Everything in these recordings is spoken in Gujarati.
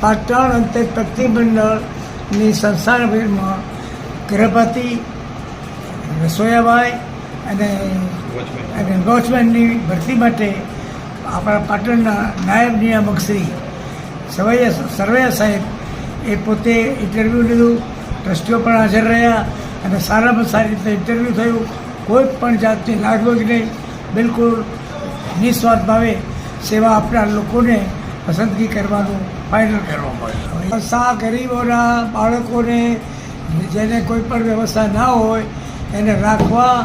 પાટણ અંતે પ્રતિમંડળની સંસ્થામાં ગૃહપતિ, રસોઈયાભાઈ અને વોચમેનની ભરતી માટે આપણા પાટણના નાયબ નિયામક શ્રી સરવૈયા સાહેબ એ પોતે ઇન્ટરવ્યૂ લીધું, ટ્રસ્ટીઓ પણ હાજર રહ્યા અને સારામાં સારી રીતે ઇન્ટરવ્યૂ થયું. કોઈ પણ જાતની લાગવગ નહીં, બિલકુલ નિસ્વાર્થ ભાવે સેવા આપનાર લોકોને પસંદગી કરવાનું ફાઇનલ કરવામાં આવ્યું. સંસ્થા ગરીબોના બાળકોને જેને કોઈ પણ વ્યવસ્થા ના હોય એને રાખવા,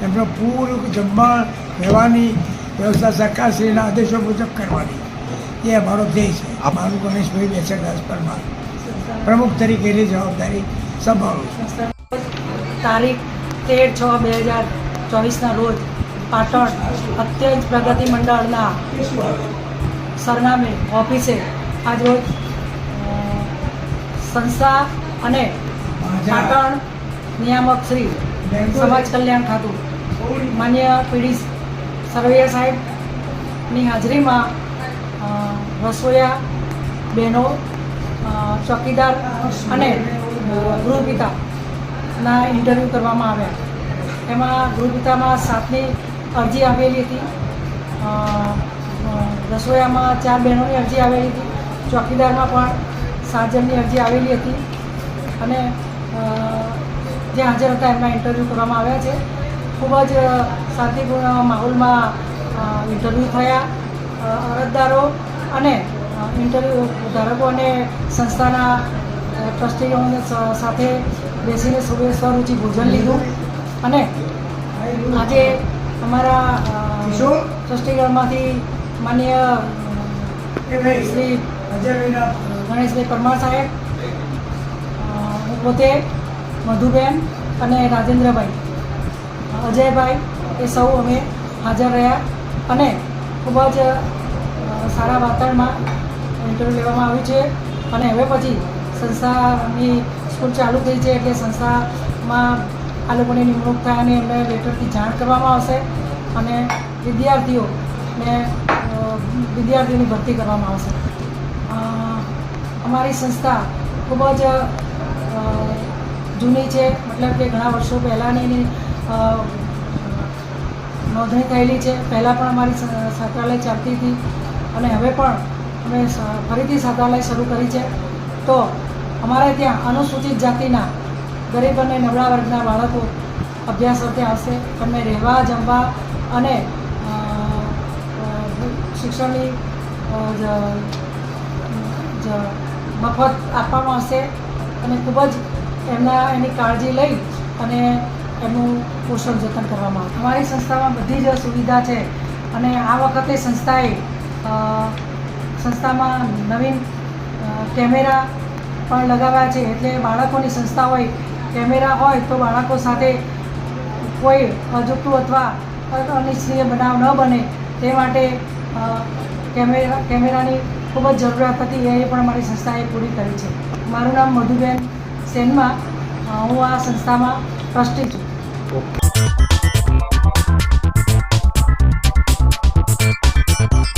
એમનો પૂરું જમવા રહેવાની વ્યવસ્થા સરકારશ્રીના આદેશો મુજબ કરવાની એ અમારો ધ્યેય છે. મારું ગણેશભાઈ બેચરદાસ પરમાર પ્રમુખ તરીકેની જવાબદારી સંભાળું છું. તારીખ 13/6/2024 રોજ પાટણ અત્યંત પ્રગતિ મંડળના સરનામે ઓફિસે આજરોજ સંસ્થા અને પાટણ નિયામક શ્રી સમાજ કલ્યાણ ખાતું માન્ય પીડી સરવૈયા સાહેબની હાજરીમાં રસોઈયા બહેનો, ચોકીદાર અને ગૃહપિતાના ઇન્ટરવ્યૂ કરવામાં આવ્યા. એમાં ગૃહપિતામાં 7ની અરજી આવેલી હતી, રસોઈયામાં 4 બહેનોની અરજી આવેલી હતી, ચોકીદારમાં પણ 7 જણની અરજી આવેલી હતી અને જે હાજર હતા એમના ઇન્ટરવ્યૂ કરવામાં આવ્યા છે. ખૂબ જ શાંતિપૂર્ણ માહોલમાં ઇન્ટરવ્યૂ થયા. અરજદારો અને ઇન્ટરવ્યૂ ધારકો અને સંસ્થાના ટ્રસ્ટીઓ સાથે બેસીને સ્વરૂચિ ભોજન લીધું અને આજે અમારા ટ્રસ્ટીગણમાંથી માન્ય શ્રી ગણેશભાઈ પરમાર સાહેબ, હું પોતે, મધુબેન અને રાજેન્દ્રભાઈ, અજયભાઈ એ સૌ અમે હાજર રહ્યા અને ખૂબ જ સારા વાતાવરણમાં ઇન્ટરવ્યૂ લેવામાં આવ્યું છે. અને હવે પછી સંસ્થાની સ્કૂલ ચાલુ થઈ છે એટલે સંસ્થામાં આ લોકોની નિમણૂક થાય અને એમને લેટરથી જાણ કરવામાં આવશે અને વિદ્યાર્થીઓની ભરતી કરવામાં આવશે. અમારી સંસ્થા ખૂબ જ જૂની છે, મતલબ કે ઘણા વર્ષો પહેલાંની નોંધણી થયેલી છે. પહેલાં પણ અમારી છાત્રાલય ચાલતી હતી અને હવે પણ અમે ફરીથી છાત્રાલય શરૂ કરી છે. તો અમારે ત્યાં અનુસૂચિત જાતિના ગરીબ અને નબળા વર્ગના બાળકો અભ્યાસ અર્થે આવશે. એમને રહેવા, જમવા અને શિક્ષણની મફત આપવામાં આવશે અને ખૂબ જ એની કાળજી લઈ અને એનું પોષણ જતન કરવામાં આવે. અમારી સંસ્થામાં બધી જ સુવિધા છે અને આ વખતે સંસ્થામાં નવીન કેમેરા પણ લગાવ્યા છે. એટલે બાળકોની સંસ્થા હોય, કેમેરા હોય તો બાળકો સાથે કોઈ અજુગતું અથવા અનિચ્છનીય બનાવ ન બને તે માટે કેમેરાની ખૂબ જ જરૂરિયાત હતી. એ પણ અમારી સંસ્થાએ પૂરી કરી છે. મારું નામ મધુબેન સેનમાં, હું આ સંસ્થામાં ટ્રસ્ટી છું.